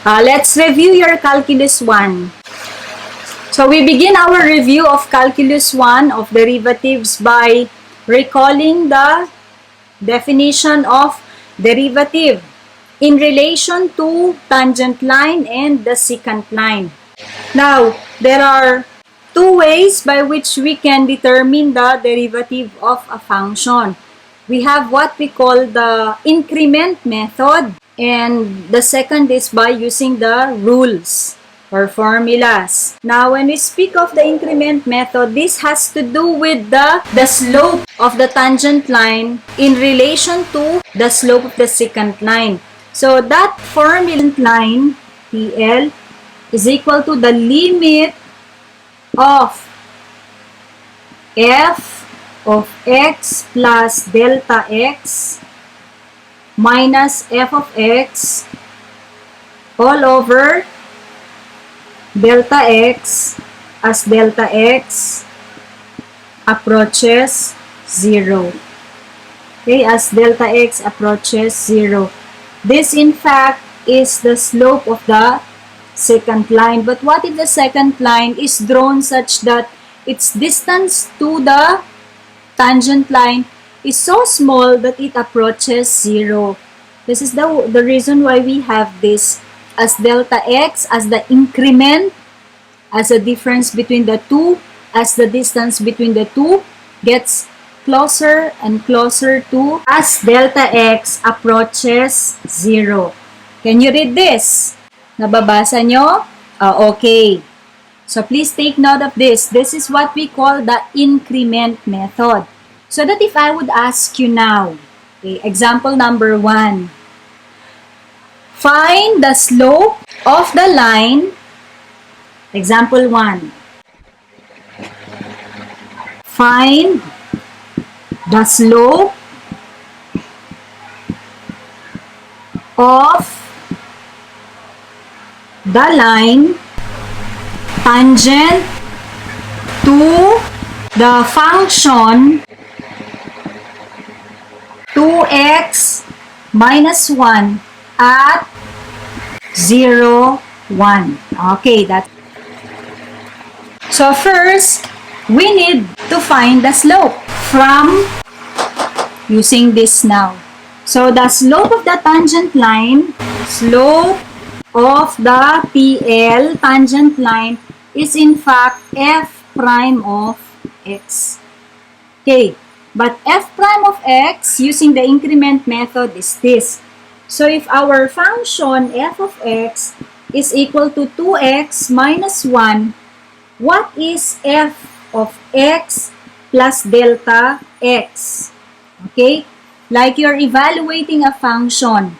Let's review your Calculus 1. So we begin our review of Calculus 1 of derivatives by recalling the definition of derivative in relation to tangent line and the secant line. Now, there are two ways by which we can determine the derivative of a function. We have what we call the increment method, and the second is by using the rules or formulas. Now, when we speak of the increment method, this has to do with the slope of the tangent line in relation to the slope of the secant line. So, that formula line, TL, is equal to the limit of f of x plus delta x minus f of x all over delta x as delta x approaches 0. Okay, as delta x approaches 0. This in fact is the slope of the secant line. But what if the secant line is drawn such that its distance to the tangent line is so small that it approaches 0? This is the reason why we have this as delta x as the increment, as the difference between the two, as the distance between the two gets closer and closer to as delta x approaches 0. Can you read this? Nababasa nyo? Okay. So please take note of this. This is what we call the increment method. So that if I would ask you now, okay, example number 1. Find the slope of the line. Example 1. Find the slope of the line tangent to the function 2x minus 1 at 0, 1. Okay, that's... So first, we need to find the slope from using this now. So the slope of the tangent line, slope of the TL tangent line is in fact f prime of x. Okay, but f prime of x using the increment method is this. So if our function f of x is equal to 2x minus 1, what is f of x plus delta x? Okay, like you're evaluating a function.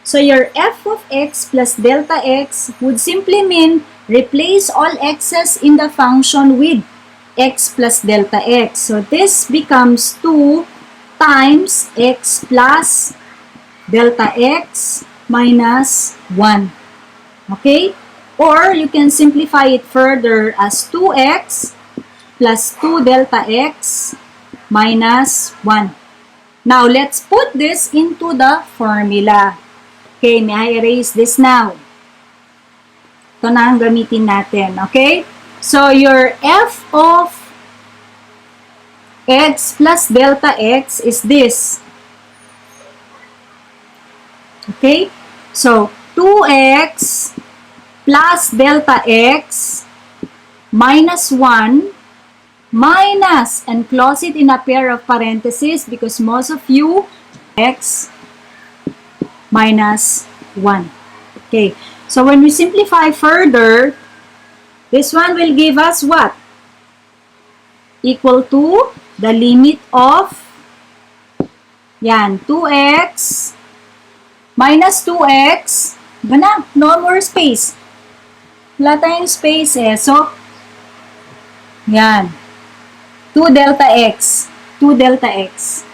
So your f of x plus delta x would simply mean replace all x's in the function with x plus delta x. So this becomes 2 times x plus delta x minus 1. Okay? Or you can simplify it further as 2x plus 2 delta x minus 1. Now, let's put this into the formula. Okay, may I erase this now? Ito na ang gamitin natin. Okay? So, your f of x plus delta x is this. Okay? So, 2x plus delta x minus 1 minus, and close it in a pair of parentheses because most of you, x minus 1. Okay, so when we simplify further, this one will give us what? Equal to the limit of, yan, 2x minus 2x, ba na? No more space. Wala tayong space eh. So, yan. 2 delta x. 2 delta x.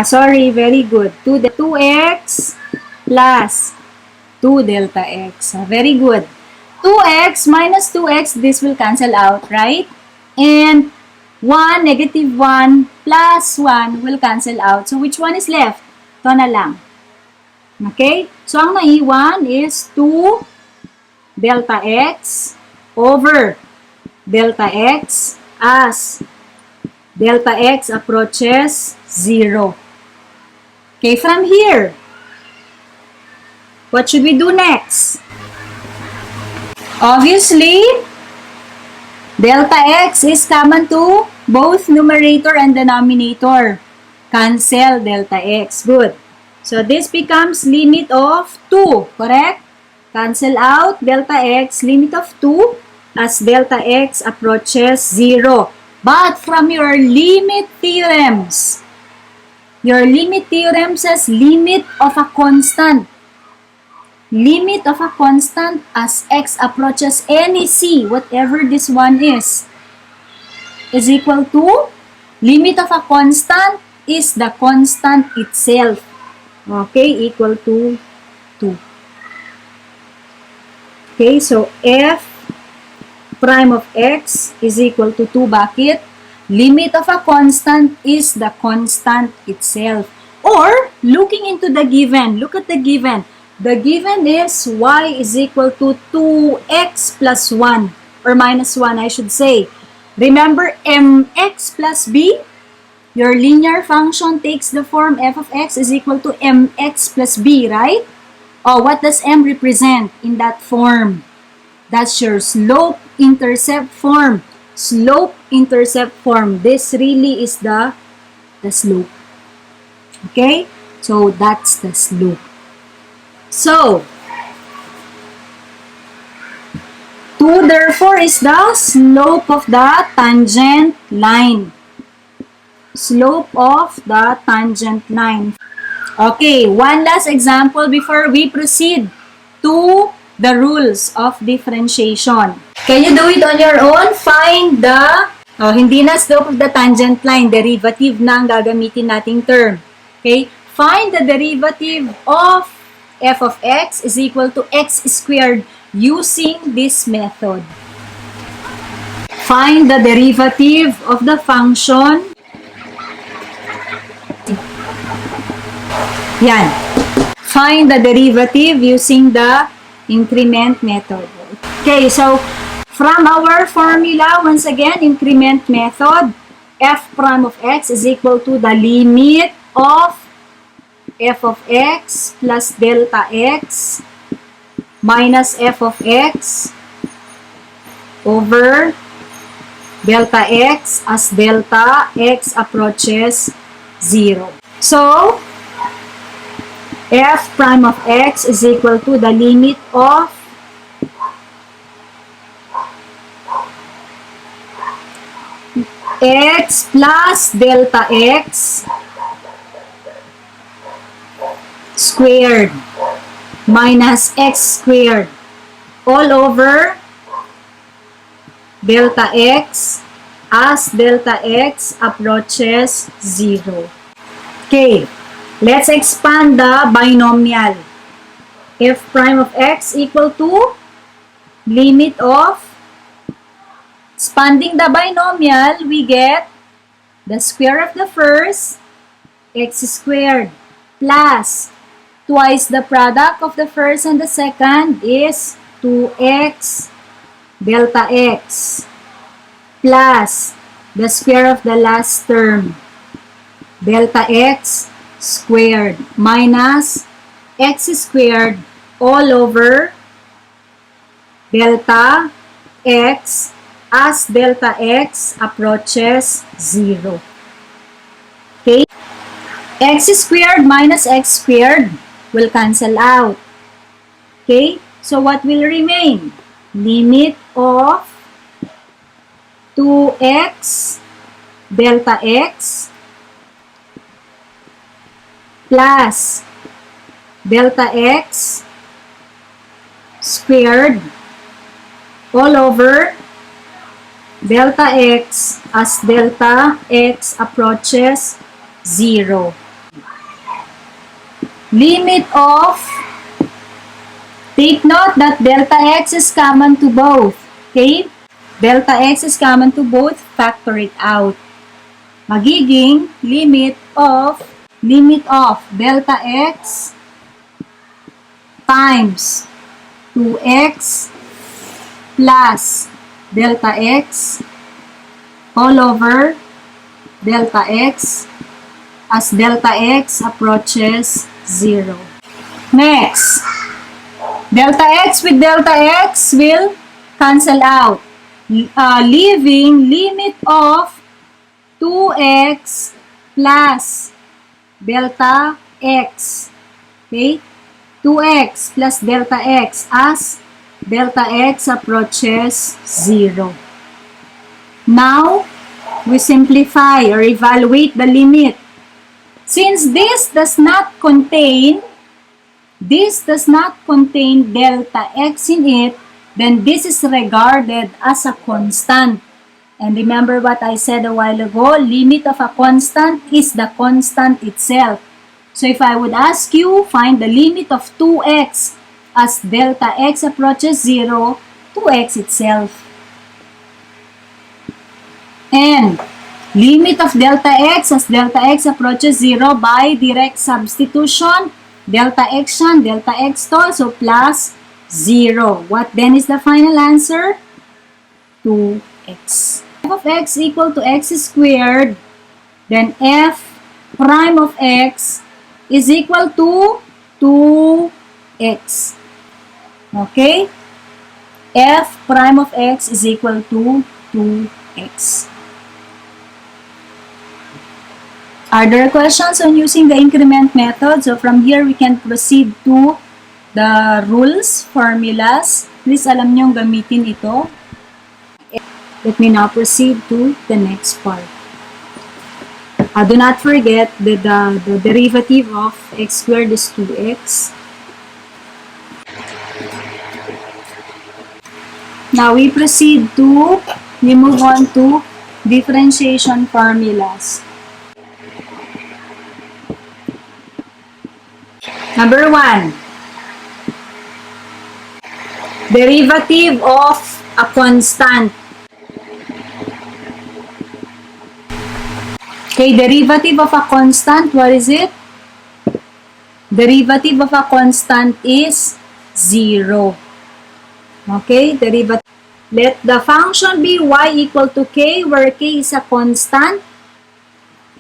Sorry, very good. 2x plus 2 delta x. Very good. 2x minus 2x, this will cancel out, right? And 1, negative 1, plus 1 will cancel out. So, which one is left? Ito na lang. Okay? So, ang naiwan is 2 delta x over delta x as delta x approaches 0. Okay, from here, what should we do next? Obviously, delta x is common to both numerator and denominator. Cancel delta x. Good. So, this becomes limit of 2. Correct? Cancel out delta x, limit of 2 as delta x approaches 0. But from your limit theorems, your limit theorem says limit of a constant. Limit of a constant as x approaches any c, whatever this one is equal to limit of a constant is the constant itself. Okay, equal to 2. Okay, so f prime of x is equal to 2. Bakit? Limit of a constant is the constant itself. Or, looking into the given, look at the given. The given is y is equal to 2x plus 1, or minus 1, I should say. Remember, mx plus b? Your linear function takes the form f of x is equal to mx plus b, right? Oh, what does m represent in that form? That's your slope-intercept form. Slope-intercept form. This really is the slope. Okay? So, that's the slope. So, 2 therefore is the slope of the tangent line. Slope of the tangent line. Okay, one last example before we proceed to the rules of differentiation. Can you do it on your own? Find the, hindi na slope of the tangent line, derivative na ang gagamitin nating term. Okay, find the derivative of f of x is equal to x squared using this method. Find the derivative of the function. Yan. Find the derivative using the increment method. Okay, so from our formula, once again, increment method, f prime of x is equal to the limit of f of x plus delta x minus f of x over delta x as delta x approaches 0. So, f prime of x is equal to the limit of x plus delta x squared minus x squared all over delta x as delta x approaches 0. Okay, let's expand the binomial. F prime of x equal to limit of, expanding the binomial, we get the square of the first, x squared, plus twice the product of the first and the second is 2x delta x, plus the square of the last term, delta x squared, minus x squared all over delta x as delta x approaches 0. Okay? X squared minus x squared will cancel out. Okay? So what will remain? Limit of 2x delta x plus delta x squared all over delta x as delta x approaches 0. Limit of, take note that delta x is common to both. Okay? Delta x is common to both, factor it out. Magiging limit of delta x times 2x plus delta x all over delta x as delta x approaches 0. Next, delta x with delta x will cancel out, leaving limit of 2x plus delta x. Okay? 2x plus delta x as delta x approaches 0. Now, we simplify or evaluate the limit. Since this does not contain delta x in it, then this is regarded as a constant. And remember what I said a while ago, limit of a constant is the constant itself. So if I would ask you, find the limit of 2x as delta x approaches 0, 2x itself. And limit of delta x as delta x approaches 0 by direct substitution, delta x yan, delta x to, so plus 0. What then is the final answer? 2x. F of x equal to x squared, then f prime of x is equal to 2x. Okay? F prime of x is equal to 2x. Are there questions on using the increment method? So from here, we can proceed to the rules, formulas. Please alam nyo gamitin ito. Let me now proceed to the next part. Do not forget that the derivative of x squared is 2x. Now we move on to differentiation formulas. Number 1, derivative of a constant. Okay, derivative of a constant, what is it? Derivative of a constant is 0. Okay, derivative. Let the function be y equal to k, where k is a constant.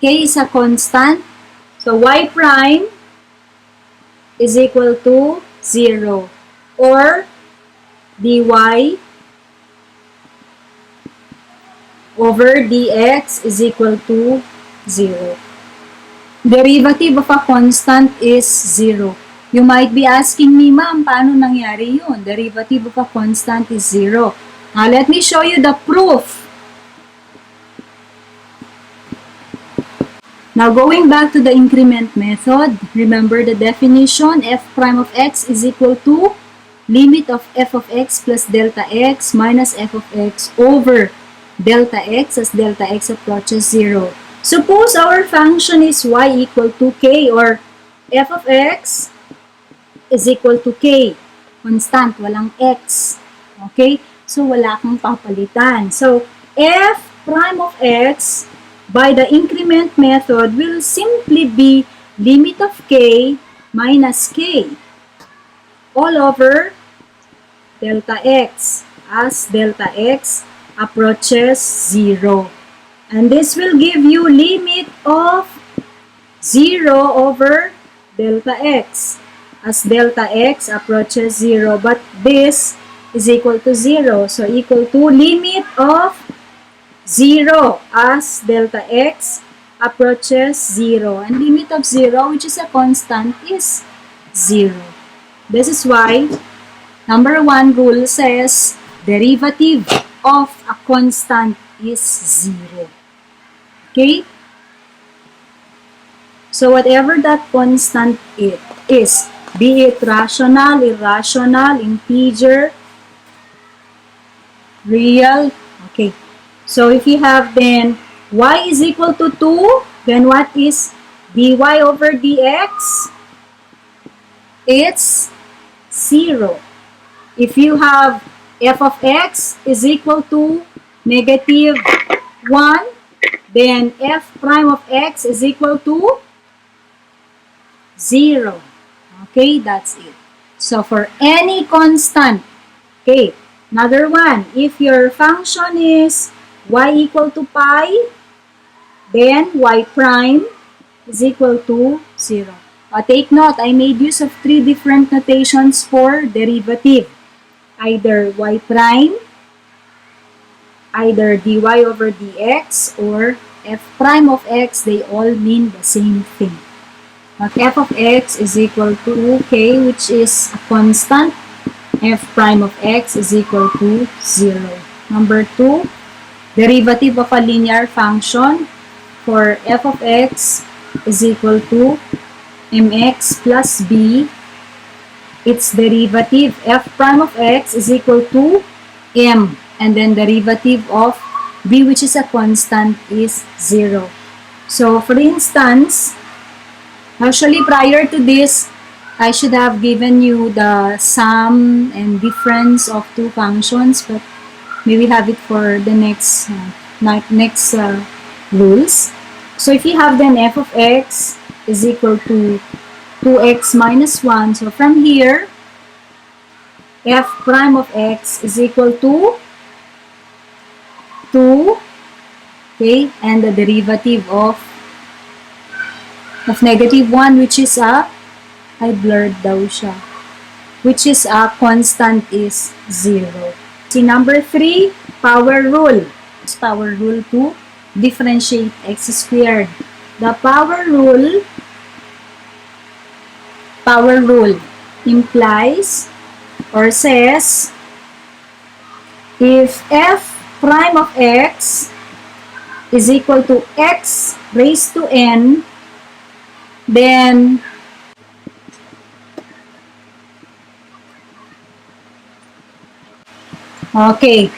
K is a constant. So y prime is equal to 0, or dy over dx is equal to 0. Derivative of a constant is 0. You might be asking me, ma'am, paano nangyari yun? Derivative of a constant is 0. Now, let me show you the proof. Now, going back to the increment method, remember the definition, f prime of x is equal to limit of f of x plus delta x minus f of x over delta x as delta x approaches 0. Suppose our function is y equal to k, or f of x is equal to k. Constant, walang x. Okay? So, wala kang papalitan. So, f prime of x by the increment method will simply be limit of k minus k all over delta x as delta x approaches 0. And this will give you limit of 0 over delta x as delta x approaches 0. But this is equal to 0. So, equal to limit of 0 as delta x approaches 0. And limit of 0, which is a constant, is 0. This is why number 1 rule says derivative of a constant is 0. Okay? So whatever that constant it is, be it rational, irrational, integer, real, okay. So if you have then y is equal to 2, then what is dy over dx? It's 0. If you have f of x is equal to negative 1, then f prime of x is equal to 0. Okay, that's it. So for any constant, okay, another one, if your function is y equal to pi, then y prime is equal to 0. Take note, I made use of 3 different notations for derivative. Either y prime, either dy over dx, or f prime of x, they all mean the same thing. F of x is equal to k, which is a constant. F prime of x is equal to 0. Number 2, derivative of a linear function for f of x is equal to mx plus b. Its derivative, f prime of x, is equal to m. And then derivative of b, which is a constant, is 0. So, for instance, actually prior to this, I should have given you the sum and difference of 2 functions, but maybe have it for the next rules. So, if you have then f of x is equal to 2x minus 1, so from here, f prime of x is equal to 2, okay, and the derivative of negative 1, which is a, I blurred daw siya, which is a constant, is 0. See, number 3, power rule. It's power rule to differentiate x squared. The power rule implies or says if f prime of x is equal to x raised to n, then okay,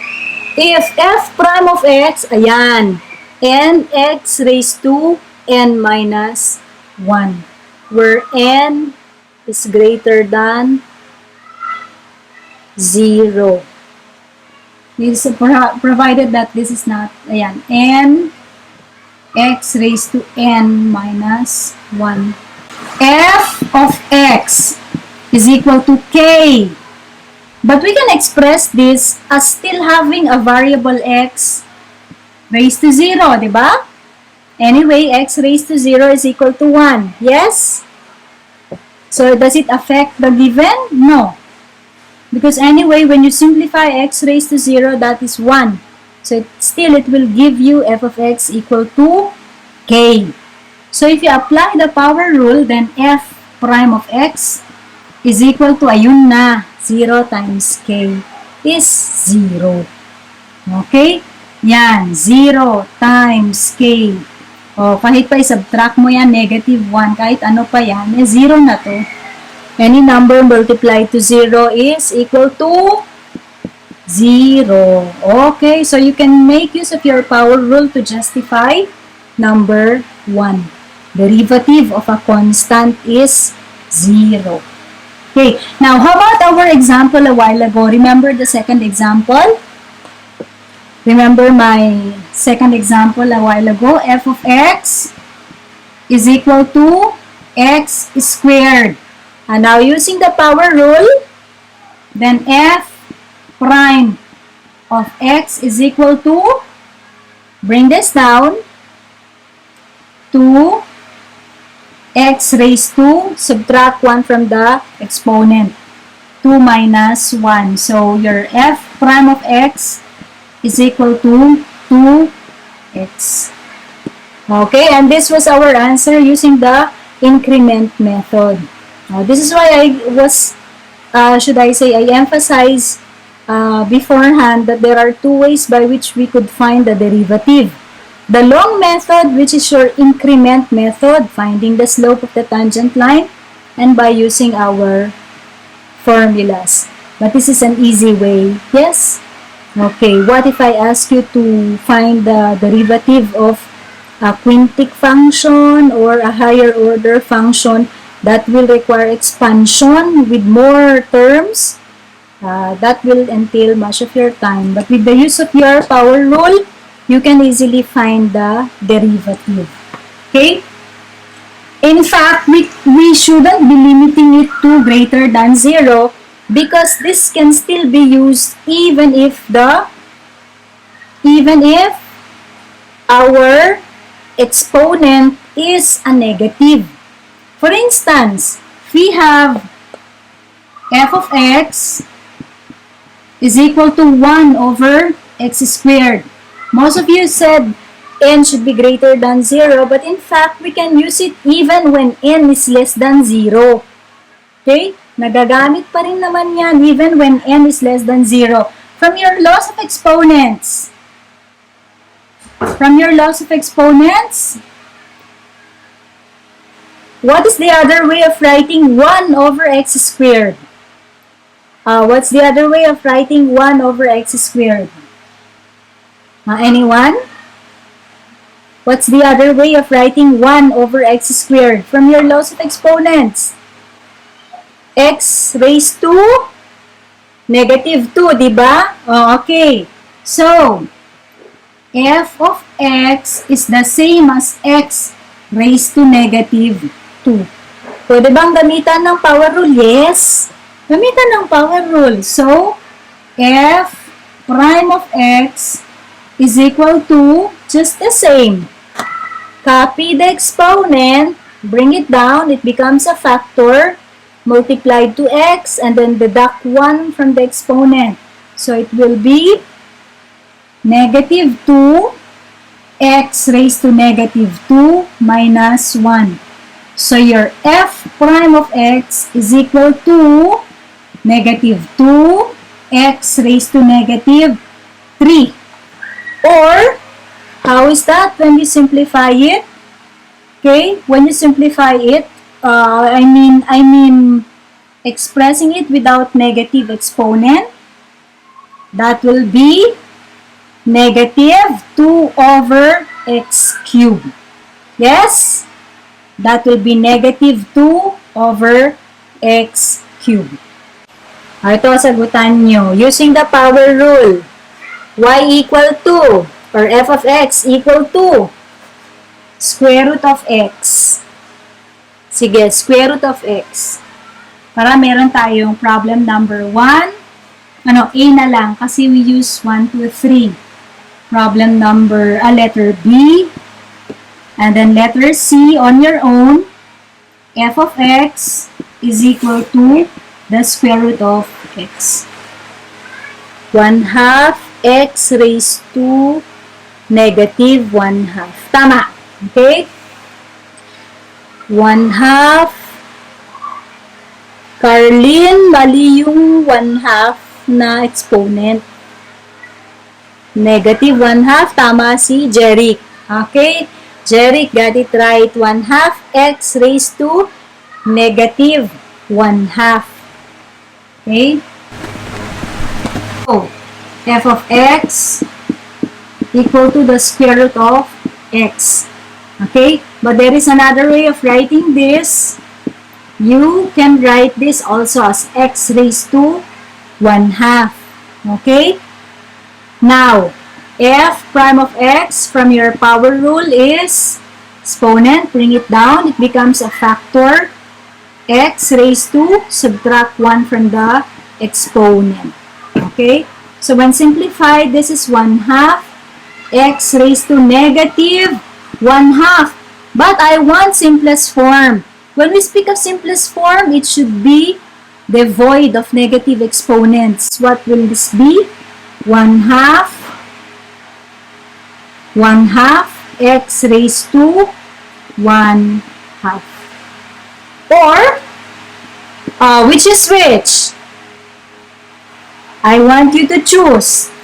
if f prime of x, ayan, and x raised to n minus 1, where n is greater than 0. This is provided that this is not, ayan, n x raised to n minus 1. F of x is equal to k. But we can express this as still having a variable x raised to 0, di ba? Anyway, x raised to 0 is equal to 1. Yes? So, does it affect the given? No. Because anyway, when you simplify x raised to 0, that is 1. So, it will give you f of x equal to k. So, if you apply the power rule, then f prime of x is equal to, ayun na, 0 times k is 0. Okay? Yan, 0 times k. O, kahit pa i-subtract mo yan, negative 1, kahit ano pa yan, 0 na to. Any number multiplied to 0 is equal to 0. Okay, so you can make use of your power rule to justify number 1. Derivative of a constant is 0. Okay, now how about our example a while ago? Remember the second example? Remember my second example a while ago? F of x is equal to x squared. And now using the power rule, then f prime of x is equal to, bring this down, to x raised to, subtract 1 from the exponent, 2 minus 1. So your f prime of x is equal to 2x. Okay, and this was our answer using the increment method. This is why I was, I emphasize beforehand that there are 2 ways by which we could find the derivative. The long method, which is your increment method, finding the slope of the tangent line, and by using our formulas. But this is an easy way. Yes? Okay, what if I ask you to find the derivative of a quintic function or a higher order function that will require expansion with more terms? That will entail much of your time. But with the use of your power rule, you can easily find the derivative. Okay? In fact, we shouldn't be limiting it to greater than 0 because this can still be used even if our exponent is a negative. For instance, we have f of x is equal to 1 over x squared. Most of you said n should be greater than 0, but in fact, we can use it even when n is less than 0. Okay? Nagagamit pa rin naman yan even when n is less than 0. From your laws of exponents, what is the other way of writing 1 over x squared? What's the other way of writing 1 over x squared? Anyone? What's the other way of writing 1 over x squared from your laws of exponents? X raised to negative 2, di ba? Okay. So, f of x is the same as x raised to negative 2. Pwede bang gamitan ng power rule? Yes. Gamitan ng power rule. So, f prime of x is equal to just the same. Copy the exponent, bring it down, it becomes a factor, multiplied to x, and then deduct 1 from the exponent. So it will be negative 2 x raised to negative 2 minus 1. So your f prime of x is equal to negative 2 x raised to negative 3. Or, how is that when you simplify it? Okay, when you simplify it, I mean expressing it without negative exponent, that will be negative 2 over x cubed. Yes? That will be negative 2 over x cubed. Ito, sagutan nyo. Using the power rule, y equal to, or f of x equal to, square root of x. Sige, square root of x. Para meron tayong problem number 1. A na lang kasi we use 1, 2, 3. Problem number, letter B. And then letter C on your own. F of x is equal to the square root of x. 1/2 x raised to negative 1/2. Tama. Okay? 1/2. Carlin, mali yung 1/2 na exponent. Negative 1/2. Tama si Jeric. Okay? Jeric got it right. 1/2 x raised to negative 1/2. Okay? So, f of x equal to the square root of x. Okay? But there is another way of writing this. You can write this also as x raised to 1/2. Okay? Now, f prime of x from your power rule is exponent. Bring it down. It becomes a factor. X raised to, subtract 1 from the exponent. Okay? So, when simplified, this is 1/2 x raised to negative 1/2. But I want simplest form. When we speak of simplest form, it should be devoid of negative exponents. What will this be? 1/2 x raised to 1/2. Or, which is which? I want you to choose.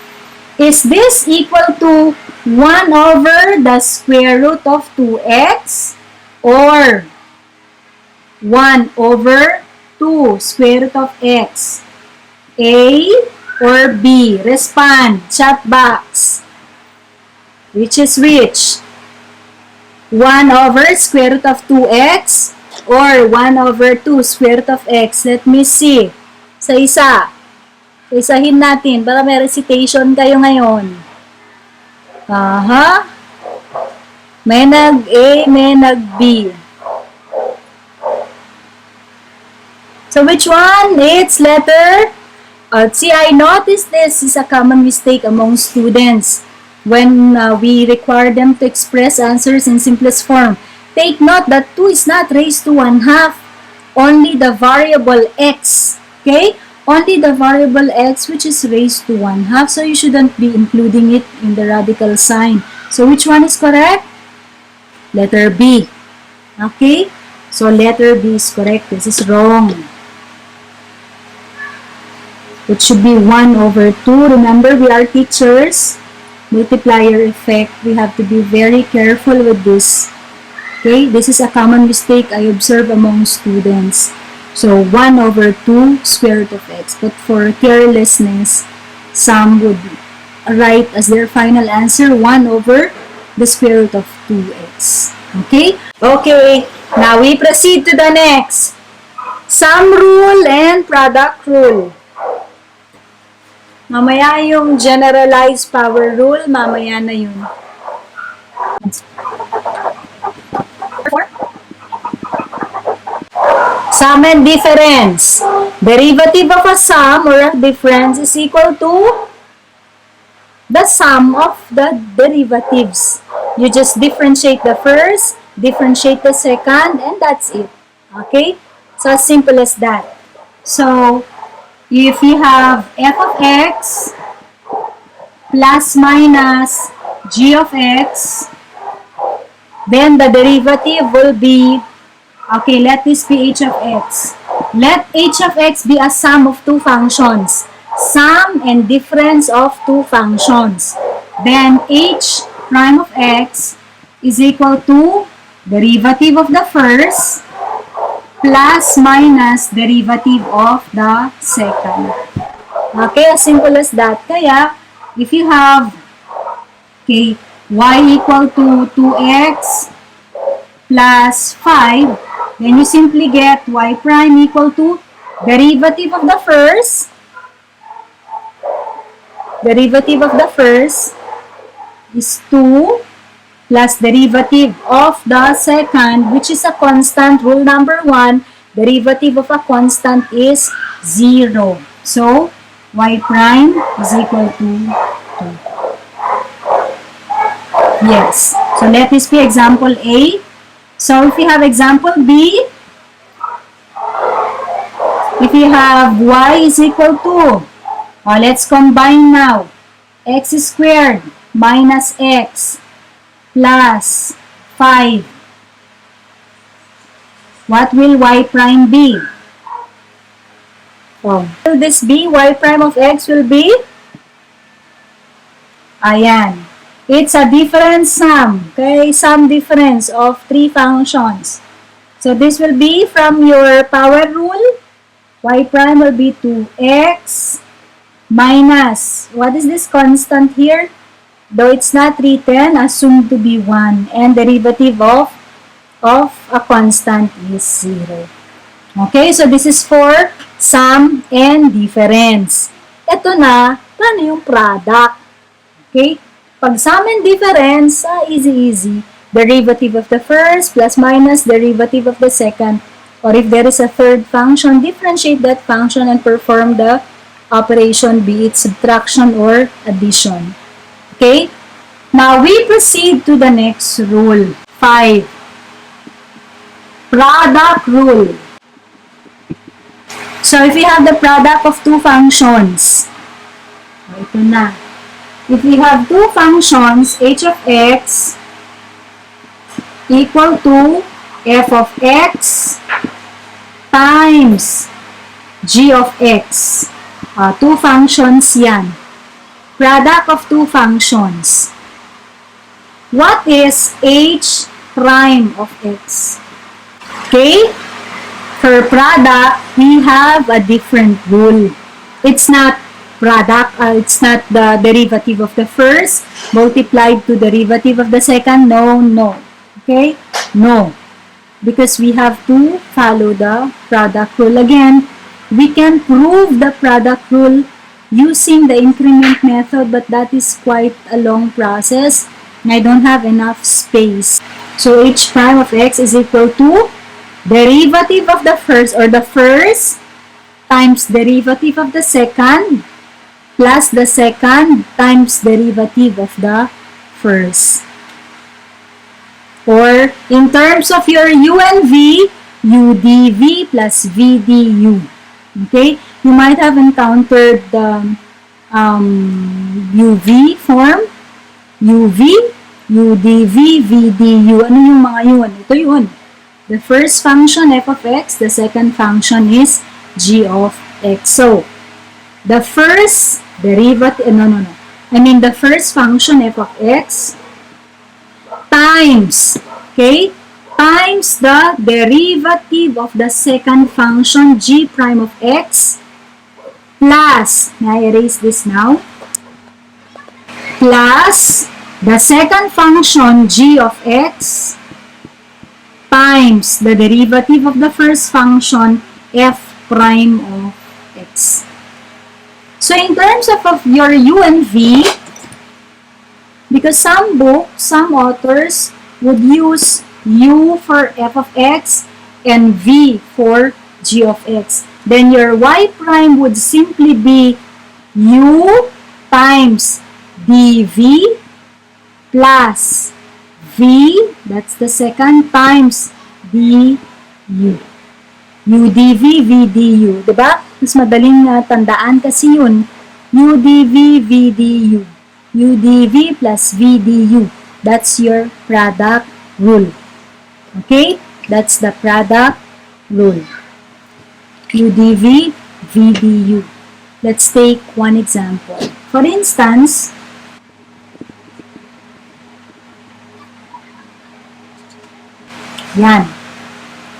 Is this equal to 1 over the square root of 2x or 1 over 2 square root of x? A or B? Respond. Chat box. Which is which? 1 over square root of 2x or 1 over 2 square root of x? Let me see. Sa isa. Isahin natin para may recitation kayo ngayon. Aha. May nag-A, may nag-B. So which one? It's letter. See, I noticed this is a common mistake among students when we require them to express answers in simplest form. Take note that 2 is not raised to 1/2. Only the variable x. Okay? Only the variable x which is raised to 1/2. So you shouldn't be including it in the radical sign. So which one is correct? Letter B. Okay? So letter B is correct. This is wrong. It should be 1/2. Remember, we are teachers. Multiplier effect. We have to be very careful with this. Okay, this is a common mistake I observe among students. So 1/2 square root of x. But for carelessness, some would write as their final answer 1/the square root of 2x. Okay? Okay, now we proceed to the next. Sum rule and product rule. Mamaya yung generalized power rule, mamaya na yun. Sum and difference. Derivative of a sum or a difference is equal to the sum of the derivatives. You just differentiate the first, differentiate the second, and that's it. Okay? So, as simple as that. So, if you have f of x plus minus g of x, then the derivative will be, okay, let this be h of x. Let h of x be a sum of two functions. Sum and difference of two functions. Then h prime of x is equal to derivative of the first plus minus derivative of the second. Okay, as simple as that. Kaya, if you have, okay, y equal to 2x plus 5, then you simply get y prime equal to derivative of the first is 2 plus derivative of the second, which is a constant. Rule number 1, derivative of a constant is 0. So, y prime is equal to 2. Yes. So, let this be example A. So, if you have example B, if you have y is equal to, let's combine now. X squared minus x plus 5. What will y prime be? Will this be? Y prime of x will be? Ayan. It's a different sum. Okay? Sum difference of three functions. So this will be from your power rule. Y prime will be 2x minus, what is this constant here? Though it's not written, assumed to be 1. And derivative of a constant is 0. Okay, so this is for sum and difference. Ito na, paano yung product? Okay, pag sum and difference, easy. Derivative of the first plus minus derivative of the second. Or if there is a third function, differentiate that function and perform the operation, be it subtraction or addition. Okay? Now, we proceed to the next rule. 5. Product rule. So, if we have the product of two functions, ito na. If we have two functions, h of x equal to f of x times g of x. Two functions yan. Product of two functions. What is h prime of x? Okay? For product, we have a different rule. It's not product, it's not the derivative of the first multiplied to derivative of the second. No. Okay? No. Because we have to follow the product rule. Again, we can prove the product rule using the increment method, but that is quite a long process and I don't have enough space. So h prime of x is equal to derivative of the first, or the first times derivative of the second plus the second times derivative of the first. Or in terms of your u and v, u dv plus v du. Okay? You might have encountered the uv form, uv, u dv, v du. Ano yung mga yun? Ito yun. The first function f of x, the second function is g of x. So, the first derivative, the first function f of x times, okay, times the derivative of the second function g prime of x plus, may I erase this now, plus the second function g of x times the derivative of the first function f prime of x. So in terms of your u and v, because some books, some authors would use u for f of x and v for g of x. Then your y prime would simply be u times dv plus v, that's the second, times du. u dv, v du. Diba? Mas madaling tandaan kasi yun. u dv, v du. u dv plus v du. That's your product rule. Okay? That's the product rule. u dv, v du. Let's take one example. For instance, yan.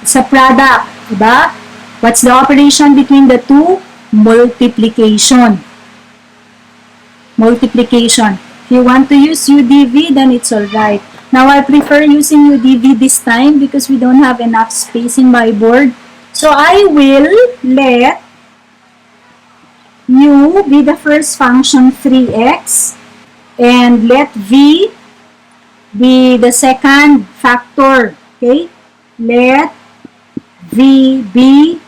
It's a product. Diba? What's the operation between the two? Multiplication. Multiplication. If you want to use UDV, then it's alright. Now, I prefer using UDV this time because we don't have enough space in my board. So, I will let u be the first function 3x and let v be the second factor. Okay? Let v be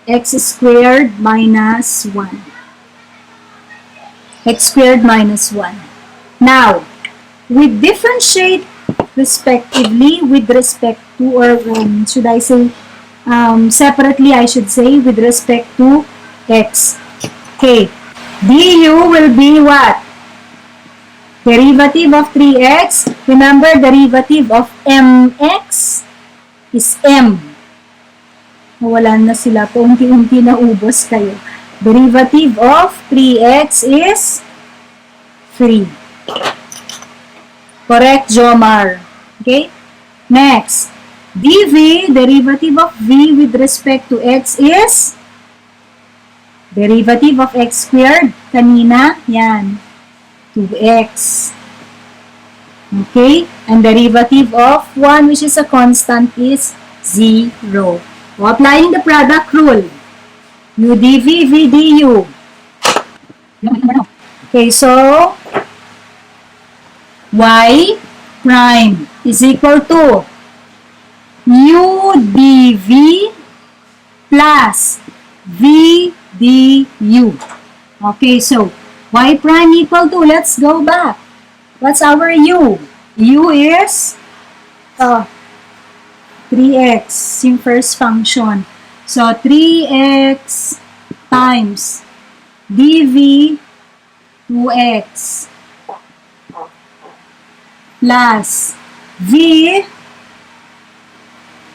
x squared minus 1. X squared minus 1. Now, we differentiate respectively with respect to, or should I say, separately I should say, with respect to x. Okay, du will be what? Derivative of 3x. Remember, derivative of mx is m. Nawalan na sila po, unti-unti na ubos kayo. Derivative of 3x is 3. Correct, Jomar. Okay? Next, dv, derivative of v with respect to x is derivative of x squared. Kanina, yan. 2x. Okay? And derivative of 1, which is a constant, is 0. So, applying the product rule. u dv, v du. Okay, so, y prime is equal to u dv plus v du. Okay, so, y prime equal to, let's go back. What's our u? U is 3x, yung first function. So, 3x times dv 2x plus v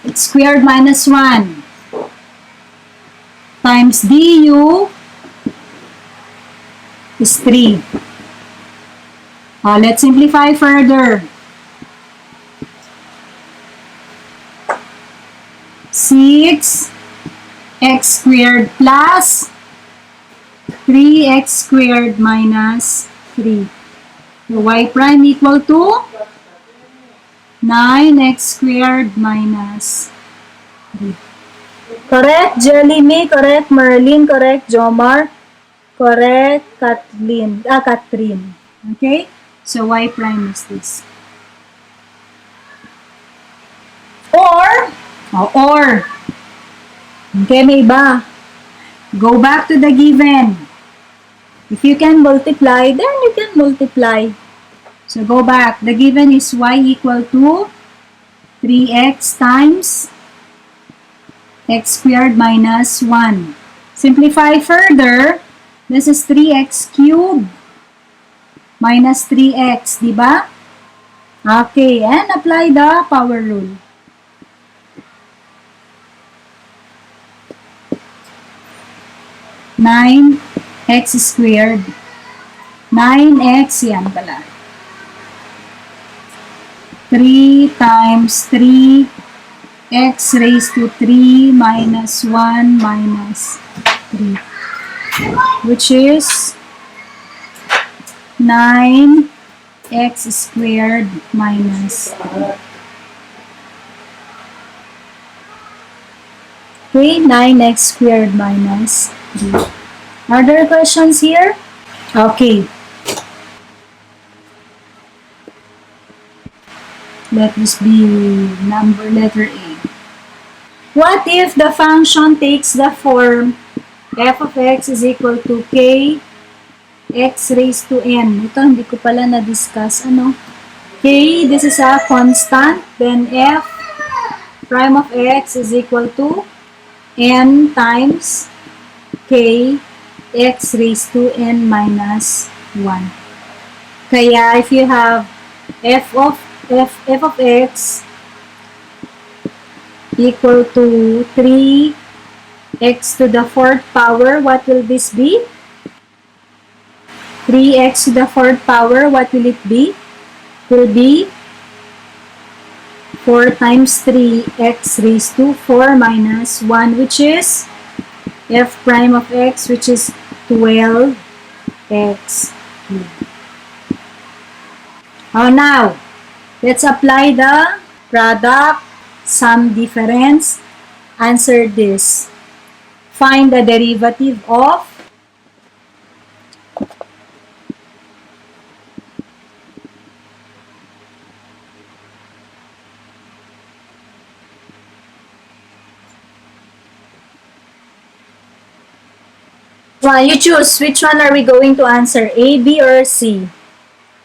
x squared minus 1 times du is 3. Let's simplify further. 6x squared plus 3x squared minus 3. So, y prime equal to 9x squared minus 3. Correct, Jellyme. Correct, Merlin. Correct, Jomar. Correct, Catherine. Okay? So, y prime is this. Or, Or, okay, may iba. Go back to the given. If you can multiply, then you can multiply. So go back. The given is y equal to 3x times x squared minus 1. Simplify further. This is 3x cubed minus 3x, diba? Okay, and apply the power rule. 9x squared. 9x, yan pala. 3 times 3x raised to 3 minus 1 minus 3. Which is 9x squared minus 3. Okay, 9x squared minus 3. Are there questions here? Okay. Let this be letter A. What if the function takes the form f of x is equal to k x raised to n? Ito, hindi ko pala na-discuss. Ano? K, this is a constant. Then f prime of x is equal to n times k x raised to n minus 1. Kaya if you have f of x equal to 3x to the 4th power, what will this be? 3x to the 4th power, what will it be? It will be 4 times 3x raised to 4 minus 1, which is f prime of x, which is 12x cubed. Oh, now, let's apply the product, sum, difference. Answer this. Find the derivative of one. You choose which one are we going to answer, A, B, or C.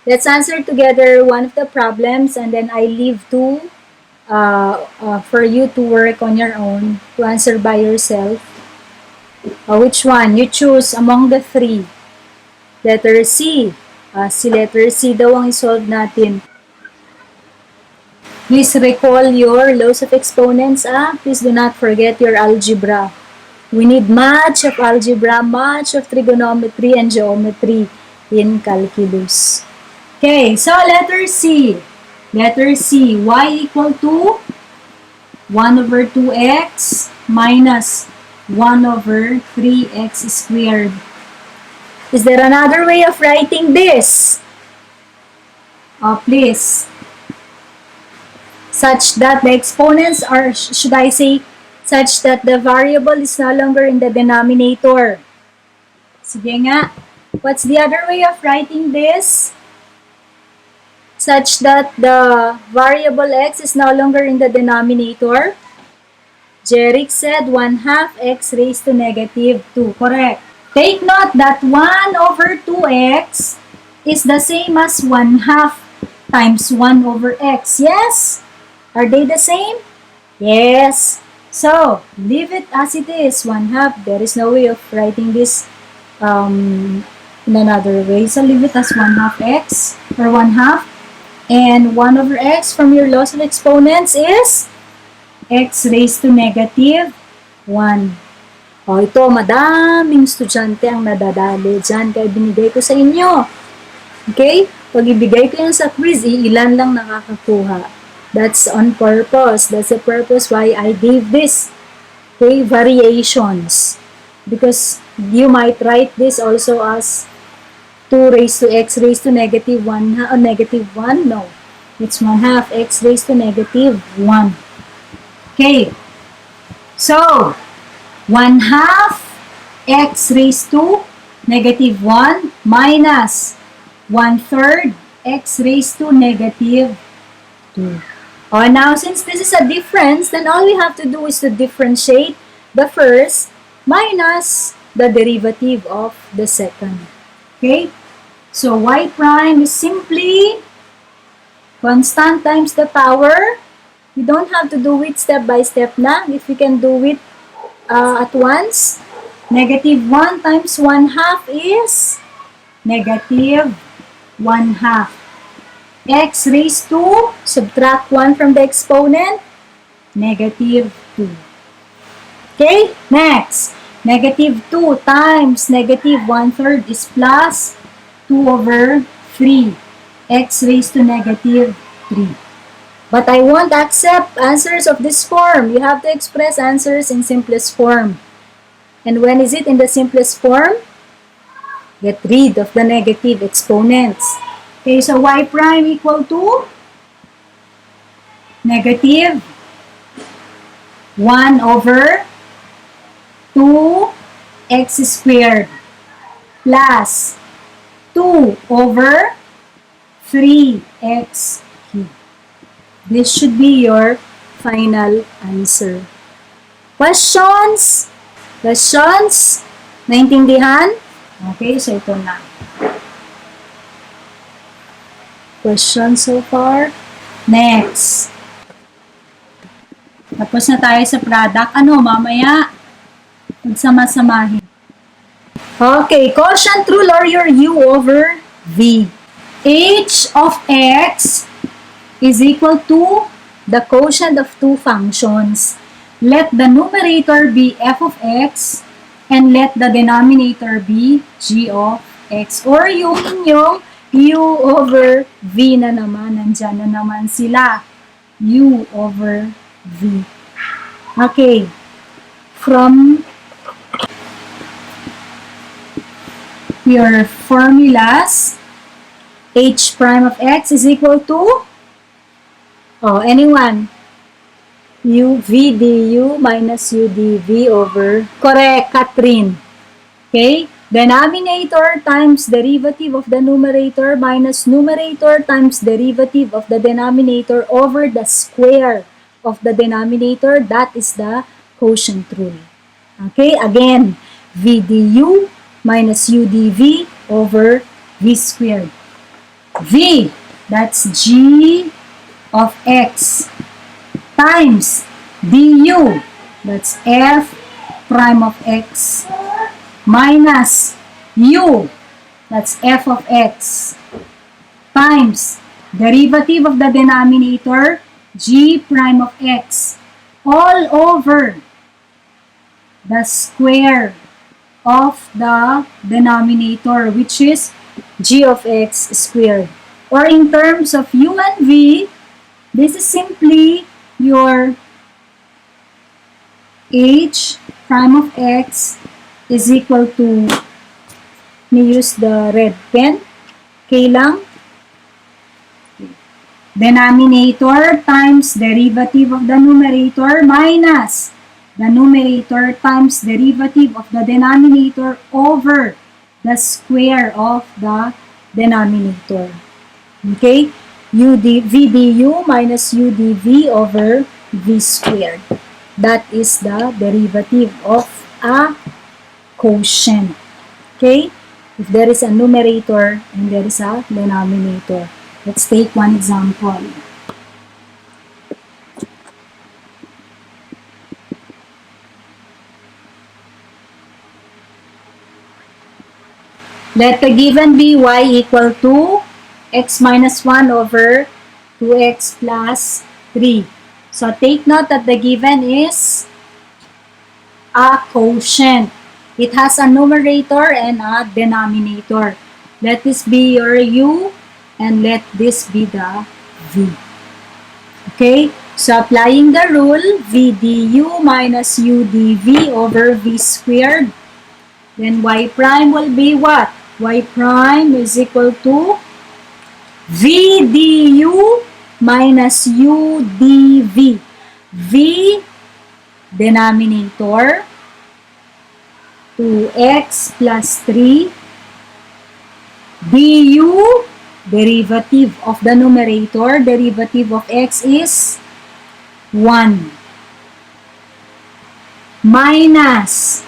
Let's answer together one of the problems, and then I leave two for you to work on your own, to answer by yourself. Which one? You choose among the three. Letter C. Si letter C daw ang isolve natin. Please recall your laws of exponents. Please do not forget your algebra. We need much of algebra, much of trigonometry and geometry in calculus. Okay, so letter C. Letter C, y equal to 1 over 2x minus 1 over 3x squared. Is there another way of writing this? Please. Such that the exponents are, should I say, such that the variable is no longer in the denominator. Sige nga. What's the other way of writing this? Such that the variable x is no longer in the denominator. Jerick said 1/2 x raised to negative 2. Correct. Take note that 1 over 2x is the same as 1/2 times 1 over x. Yes? Are they the same? Yes. So, leave it as it is, 1/2. There is no way of writing this in another way. So, leave it as 1/2 x, or 1/2. And 1 over x from your laws of exponents is x raised to negative 1. Ito, madaming estudyante ang nadadali dyan, kaya binigay ko sa inyo. Okay? Pag ibigay ko yan sa quiz, ilan lang nakakakuha. That's on purpose. That's the purpose why I gave this. Okay, variations. Because you might write this also as 2 raised to x raised to negative 1, negative 1. No, it's 1/2 x raised to negative 1. Okay, so 1/2 x raised to negative 1 minus 1/3 x raised to negative 2. Now, since this is a difference, then all we have to do is to differentiate the first minus the derivative of the second. Okay? So, y prime is simply constant times the power. You don't have to do it step by step na. If you can do it at once, negative 1 times 1/2 is negative 1/2. X raised to, subtract 1 from the exponent, negative 2. Okay, next. Negative 2 times negative 1/3 is plus 2 over 3. X raised to negative 3. But I won't accept answers of this form. You have to express answers in simplest form. And when is it in the simplest form? Get rid of the negative exponents. Okay, so y prime equal to negative 1 over 2x squared plus 2 over 3x cubed. This should be your final answer. Questions? Questions? Naintindihan? Okay, so ito na. Questions so far? Next. Tapos na tayo sa product. Mamaya? Magsama-samahin. Okay, quotient rule or your U over V. H of x is equal to the quotient of two functions. Let the numerator be f of x and let the denominator be g of x. Or yung inyong U over V na naman. Nandyan na naman sila. U over V. Okay. From your formulas, H prime of x is equal to, anyone? U V du minus U dV over, correct, Catherine. Okay? Denominator times derivative of the numerator minus numerator times derivative of the denominator over the square of the denominator. That is the quotient rule. Okay? Again, V du minus U dV over V squared. V, that's G of x times du, that's F prime of x minus U, that's f of x, times derivative of the denominator, g prime of x, all over the square of the denominator, which is g of x squared. Or in terms of u and v, this is simply your h prime of x is equal to, use the red pen, k lang, denominator times derivative of the numerator minus the numerator times derivative of the denominator over the square of the denominator. Okay? V du minus u dv over v squared. That is the derivative of a quotient. Okay? If there is a numerator and there is a denominator. Let's take one example. Let the given be y equal to x minus 1 over 2x plus 3. So take note that the given is a quotient. It has a numerator and a denominator. Let this be your u and let this be the v. Okay? So applying the rule, v du minus u dv over v squared. Then y prime will be what? Y prime is equal to v du minus u dv. V denominator 2x plus 3 du derivative of the numerator, derivative of x is 1. Minus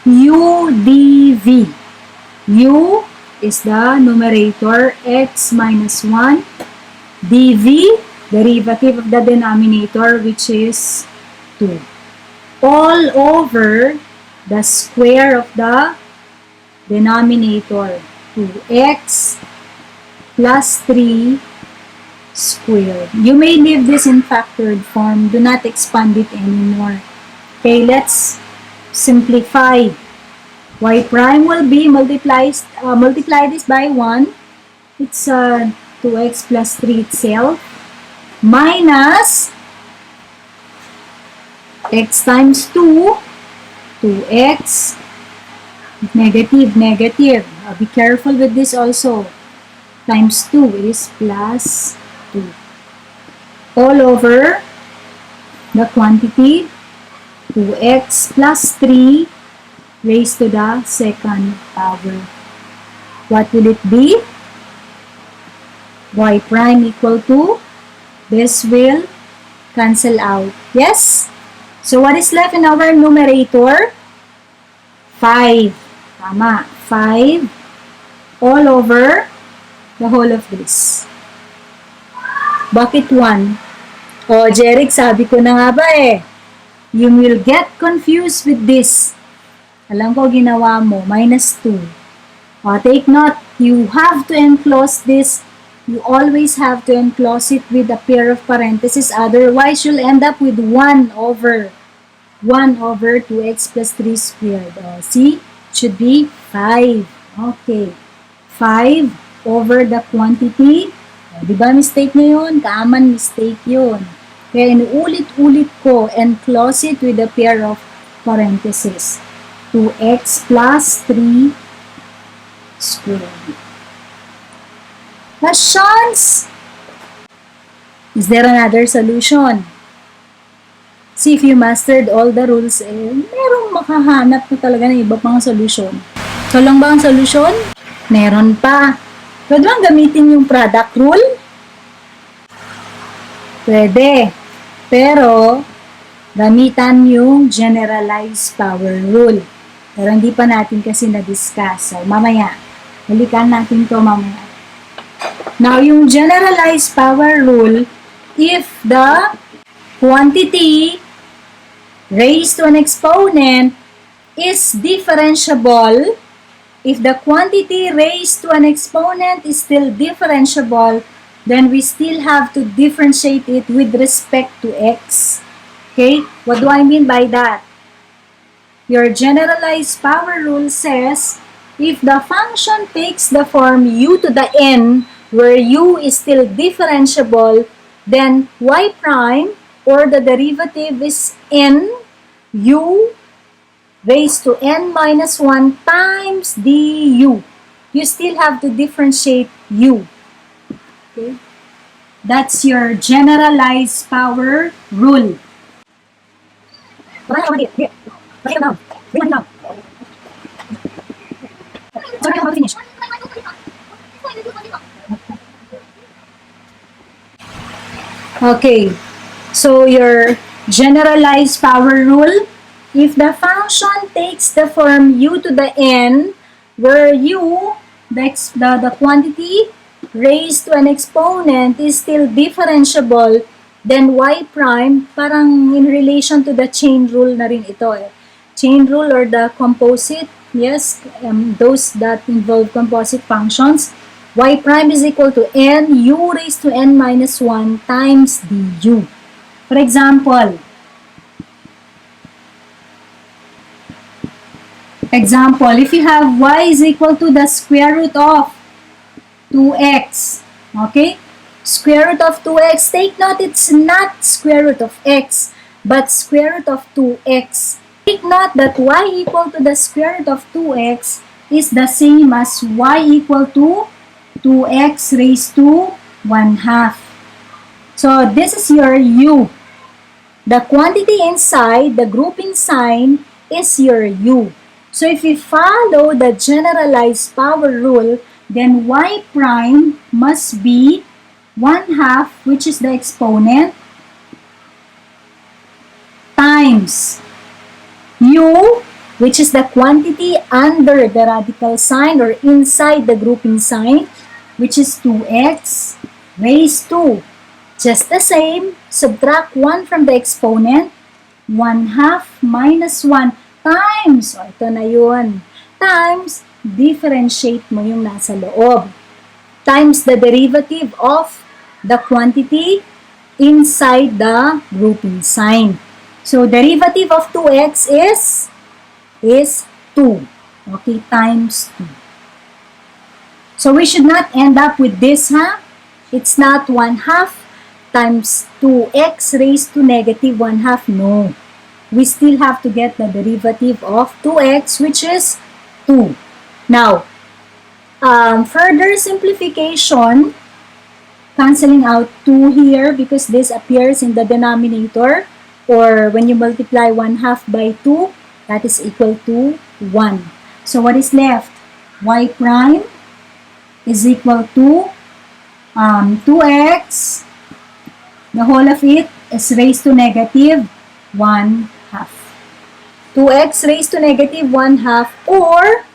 u dv. U is the numerator, x minus 1. dv, derivative of the denominator, which is 2. All over the square of the denominator, 2x plus 3 squared. You may leave this in factored form. Do not expand it anymore. Okay, let's simplify. Y prime will be multiply this by 1. It's 2x plus 3 itself. Minus x times 2. 2x. Negative, negative. Be careful with this also. Times 2 is plus 2. All over the quantity 2x plus 3 raised to the second power. What will it be? Y prime equal to, this will cancel out. Yes? So what is left in our numerator? 5. Tama. 5 all over the whole of this. Bakit 1? O, Jeric, sabi ko na nga ba eh. You will get confused with this. Alam ko ginawa mo, minus 2. O, take note, you have to enclose this. You always have to enclose it with a pair of parentheses. Otherwise, you'll end up with 1 over 2x plus 3 squared. O, see? It should be 5. Okay. 5 over the quantity. O, diba mistake nyo yun? Common mistake yun. Kaya inuulit-ulit ko, enclose it with a pair of parentheses. 2x plus 3 squared. Questions? Is there another solution? See if you mastered all the rules, merong makahanap na talaga ng iba pang solution. So lang ba ang solution? Meron pa. Pwede bang gamitin yung product rule? Pwede. Pero, gamitan yung generalized power rule. Pero hindi pa natin kasi na-discuss. So, mamaya. Balikan natin to mamaya. Now, yung generalized power rule, if the quantity raised to an exponent is differentiable, if the quantity raised to an exponent is still differentiable, then we still have to differentiate it with respect to x. Okay? What do I mean by that? Your generalized power rule says, if the function takes the form u to the n, where u is still differentiable, then y prime, or the derivative is n, u raised to n minus 1 times du. You still have to differentiate u. Okay? That's your generalized power rule. Okay, so your generalized power rule, if the function takes the form u to the n, where u, the quantity raised to an exponent is still differentiable, then y prime, parang in relation to the chain rule na rin ito eh. Chain rule or the composite, yes, those that involve composite functions, y prime is equal to n u raised to n minus 1 times du. For example, if you have y is equal to the square root of 2x, okay? Square root of 2x, take note it's not square root of x, but square root of 2x. Take note that y equal to the square root of 2x is the same as y equal to 2x raised to 1/2. So this is your u. The quantity inside, the grouping sign, is your u. So if we follow the generalized power rule, then y prime must be 1/2, which is the exponent, times u, which is the quantity under the radical sign or inside the grouping sign, which is 2x raised to, just the same, subtract 1 from the exponent, 1/2 minus 1 times, o ito na yun, times, differentiate mo yung nasa loob, times the derivative of the quantity inside the grouping sign. So, derivative of 2x is 2. Okay, times 2. So, we should not end up with this, huh? It's not 1/2 times 2x raised to negative 1/2. No. We still have to get the derivative of 2x, which is 2. Now, further simplification, canceling out 2 here because this appears in the denominator, or when you multiply 1/2 by 2, that is equal to 1. So, what is left? Y prime is equal to 2x, the whole of it is raised to negative 1/2. 2x raised to negative 1/2, or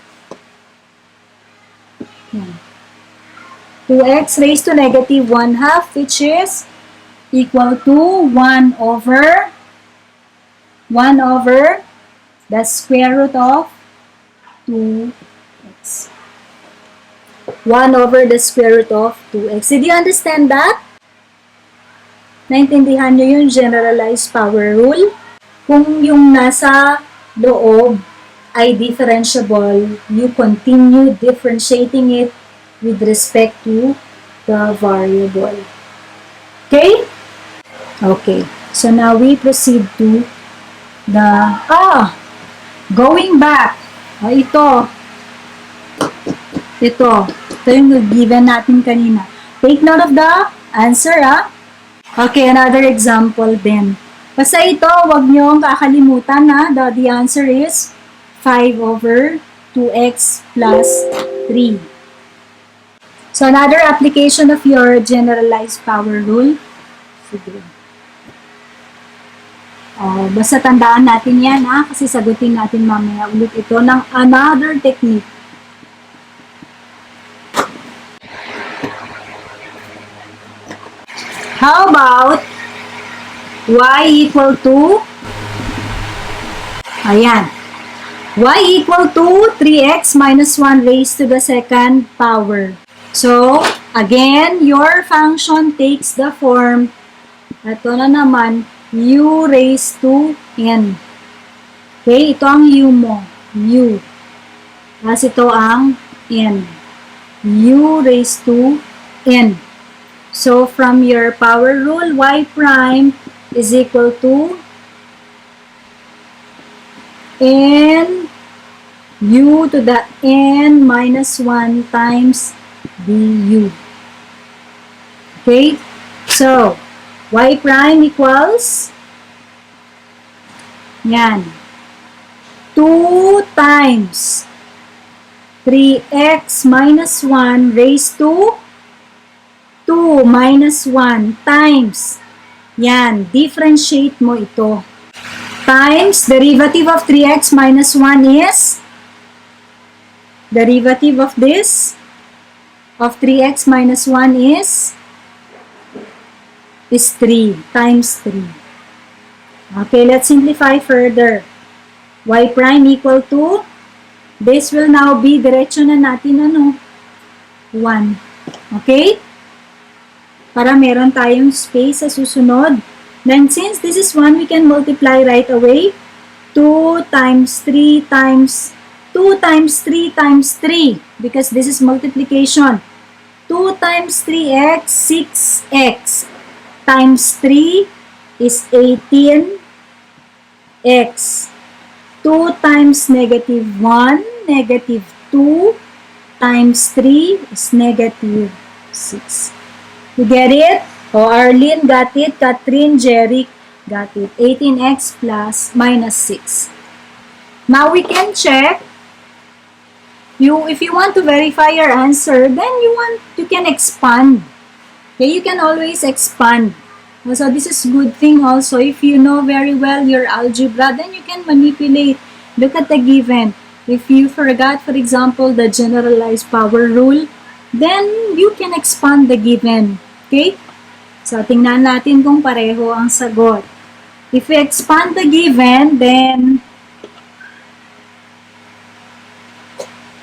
2x raised to negative 1/2, which is equal to 1 over the square root of 2x. 1 over the square root of 2x. Did you understand that? Naintindihan nyo yung generalized power rule? Kung yung nasa loob ay differentiable, you continue differentiating it with respect to the variable. Okay? Okay. So now we proceed to the, going back. Ito yung given natin kanina. Take note of the answer, Okay, another example then. Basta ito, wag nyo kakalimutan na the answer is 5 over 2x plus 3. So, another application of your generalized power rule. Sige. Basta tandaan natin yan, kasi sagutin natin mamaya ulit ito ng another technique. How about y equal to, ayan, y equal to 3x minus 1 raised to the second power. So, again, your function takes the form, ito na naman, u raised to n. Okay, ito ang u mo, u. Tapos ito ang n. u raised to n. So, from your power rule, y prime is equal to n u to the n minus 1 times du. Okay? So, y prime equals, yan, 2 times 3x minus 1 raised to 2 minus 1 times, yan, differentiate mo ito, times derivative of 3x minus 1 is, derivative of this, of 3x minus 1 is 3, times 3. Okay, let's simplify further. Y prime equal to, this will now be, diretso na natin, 1. Okay? Para meron tayong space sa susunod. Then, since this is 1, we can multiply right away. 2 times 3 times 2 times 3 times 3, because this is multiplication. 2 times 3x, 6x, times 3 is 18x. 2 times negative 1, negative 2, times 3 is negative 6. You get it? Arlene got it. Catherine, Jeric got it. 18x plus minus 6. Now we can check if you want to verify your answer, then you can expand. Okay, you can always expand. So this is good thing also. If you know very well your algebra, then you can manipulate. Look at the given. If you forgot, for example, the generalized power rule, then you can expand the given. Okay? So, tingnan natin kung pareho ang sagot. If we expand the given, then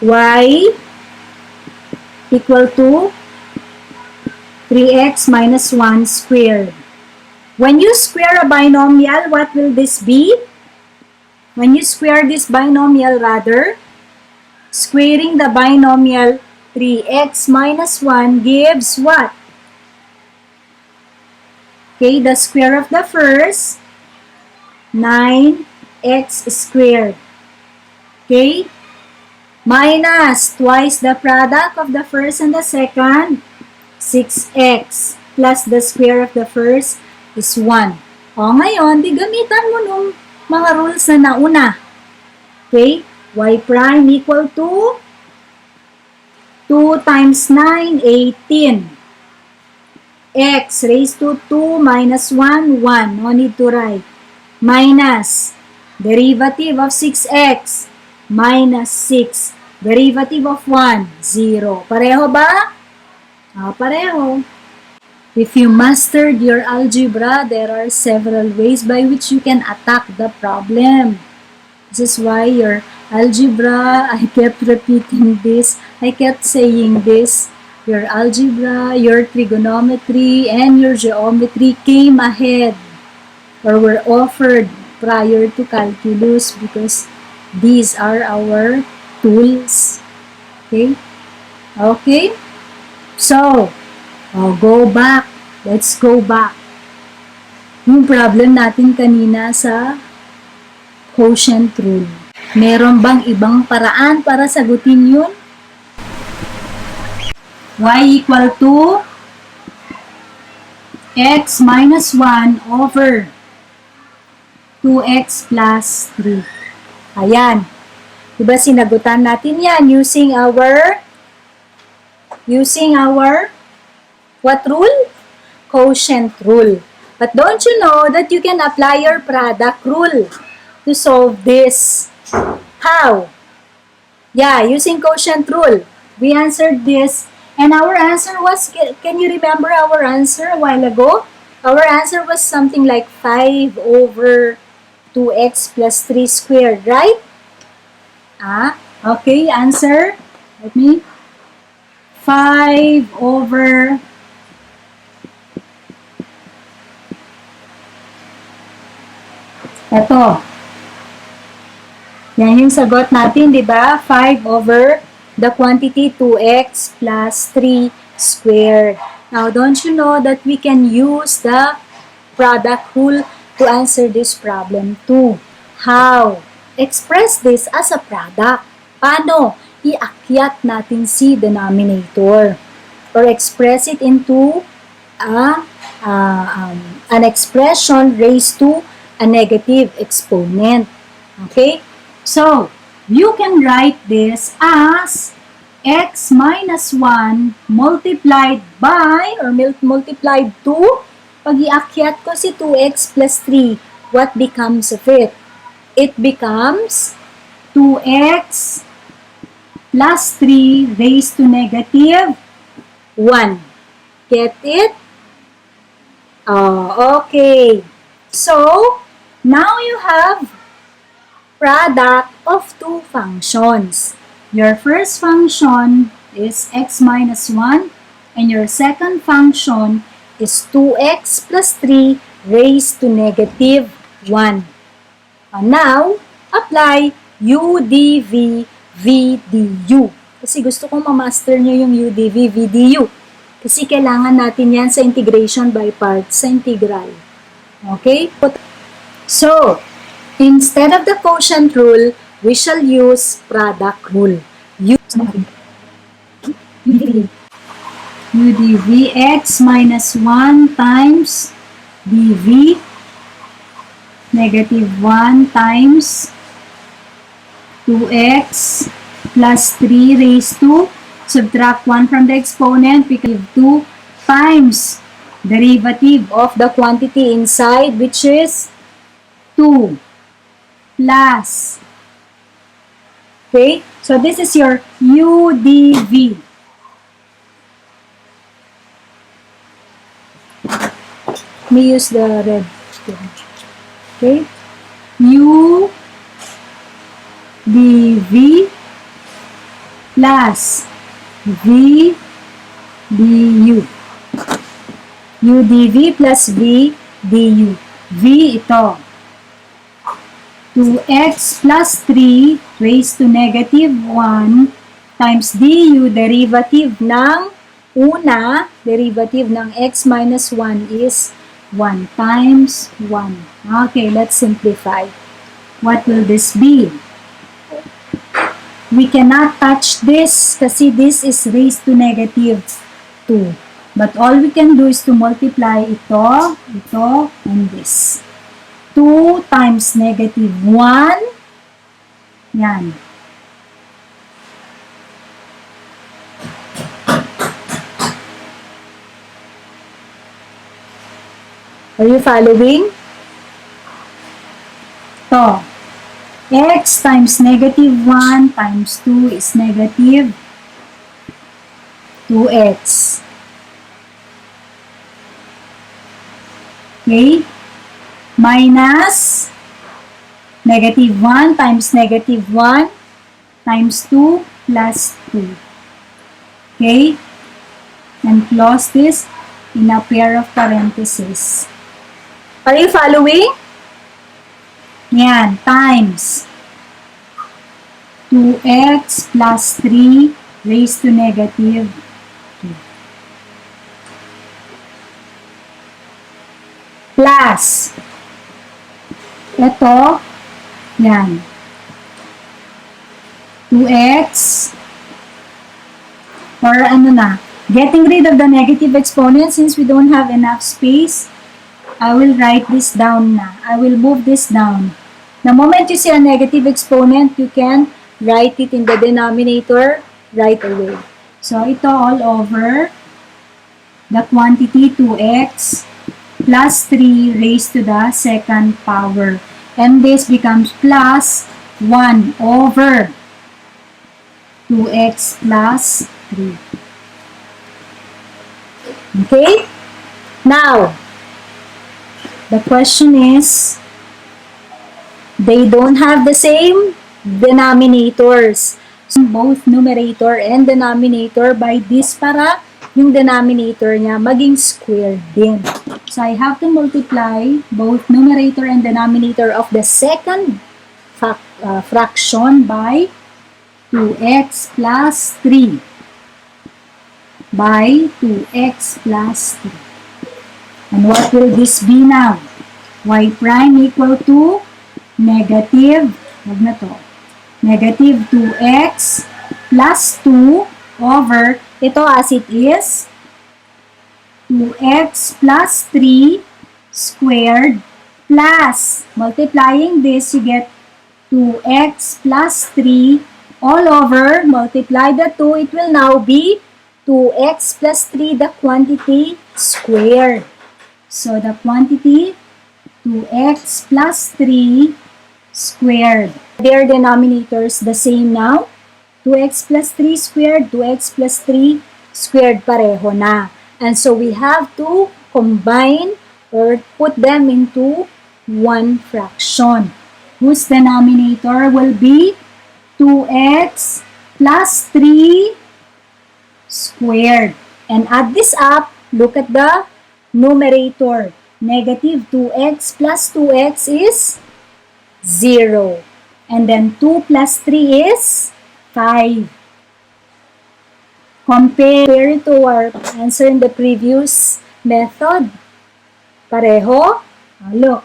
y equal to 3x minus 1 squared. When you square a binomial, what will this be? When you square this binomial rather, squaring the binomial 3x minus 1 gives what? Okay, the square of the first, 9x squared. Okay? Minus twice the product of the first and the second, 6x. Plus the square of the first is 1. O, ngayon, di gamitan mo nung mga rules na nauna. Okay? Y prime equal to 2 times 9, 18. X raised to 2 minus 1, 1. No need to write. Minus derivative of 6x minus 6. Derivative of 1, 0. Pareho ba? Pareho. If you mastered your algebra, there are several ways by which you can attack the problem. This is why your algebra, I kept repeating this, I kept saying this, your algebra, your trigonometry, and your geometry came ahead or were offered prior to calculus because these are our tools. Okay? Okay? So, go back. Let's go back. Yung problem natin kanina sa quotient rule. Meron bang ibang paraan para sagutin yun? Y equal to x minus 1 over 2x plus 3. Ayan. Diba sinagutan natin yan using our what rule? Quotient rule. But don't you know that you can apply your product rule to solve this? How? Yeah, using quotient rule. We answered this and our answer was, can you remember our answer a while ago? Our answer was something like 5 over 2x plus 3 squared, right? Okay, answer. Let me. 5 over ito. Yan yung sagot natin, di ba? 5 over the quantity 2x plus 3 squared. Now, don't you know that we can use the product rule to answer this problem too? How? Express this as a product. Paano? Iakyat natin si denominator or express it into an expression raised to a negative exponent. Okay? So, you can write this as x minus 1 multiplied by or multiplied to, pag iakyat ko si 2x plus 3, what becomes of it? It becomes 2x plus 3 raised to negative 1. Get it? Okay. So, now you have product of two functions. Your first function is x minus 1 and your second function is 2x plus 3 raised to negative 1. Now, apply u dv v du. Kasi gusto kong ma-master nyo yung u dv v du. Kasi kailangan natin yan sa integration by parts, sa integral. Okay? So, instead of the quotient rule, we shall use product rule. u dv x minus 1 times dv negative 1 times 2x plus 3 raised to, subtract 1 from the exponent, we can give 2 times derivative of the quantity inside, which is 2 plus. Okay, so this is your UDV. Let me use the red. Okay, UDV plus VDU. UDV plus VDU. V ito. 2x plus 3 raised to negative 1 times du, derivative ng una, derivative ng x minus 1 is 1 times 1. Okay, let's simplify. What will this be? We cannot touch this kasi this is raised to negative 2. But all we can do is to multiply ito, and this. 2 times negative 1. Yan. Are you following? So, x times negative 1 times 2 is negative 2x. Okay? Minus negative 1 times negative 1 times 2 plus 2. Okay? And close this in a pair of parentheses. Are you following? Yan, times 2x plus 3 raised to negative 2. Plus, ito, yan, 2x, or ano na, getting rid of the negative exponent since we don't have enough space. I will write this down na. I will move this down. The moment you see a negative exponent, you can write it in the denominator right away. So, ito all over the quantity 2x plus 3 raised to the second power. And this becomes plus 1 over 2x plus 3. Okay? Now, the question is, they don't have the same denominators. So, both numerator and denominator by this para yung denominator niya maging square din. So, I have to multiply both numerator and denominator of the second fraction by 2x plus 3 by 2x plus 3. And what will this be now? Y prime equal to negative, wag na to, negative 2x plus 2 over, ito as it is, 2x plus 3 squared plus, multiplying this, you get 2x plus 3 all over, multiply the 2, it will now be 2x plus 3, the quantity squared. So, the quantity 2x plus 3 squared. Their denominators the same now. 2x plus 3 squared, 2x plus 3 squared pareho na. And so, we have to combine or put them into one fraction, whose denominator will be 2x plus 3 squared. And add this up, look at the numerator. Negative 2x plus 2x is 0. And then 2 plus 3 is 5. Compare it to our answer in the previous method. Pareho? Look.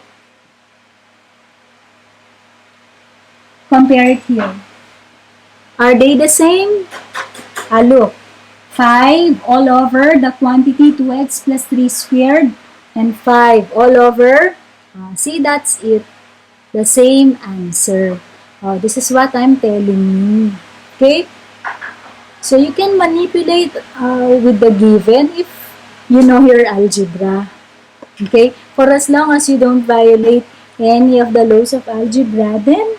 Compare it here. Are they the same? Look. 5 all over the quantity 2x plus 3 squared and 5 all over. See, that's it. The same answer. This is what I'm telling you. Okay? So you can manipulate with the given if you know your algebra. Okay? For as long as you don't violate any of the laws of algebra, then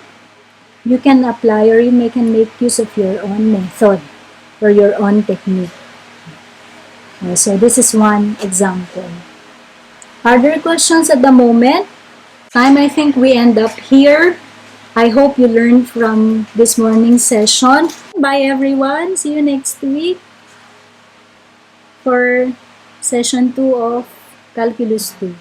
you can apply or you can make use of your own method or your own technique. So this is one example. Are there questions at the moment? I think we end up here. I hope you learned from this morning's session. Bye everyone. See you next week for session 2 of Calculus 2.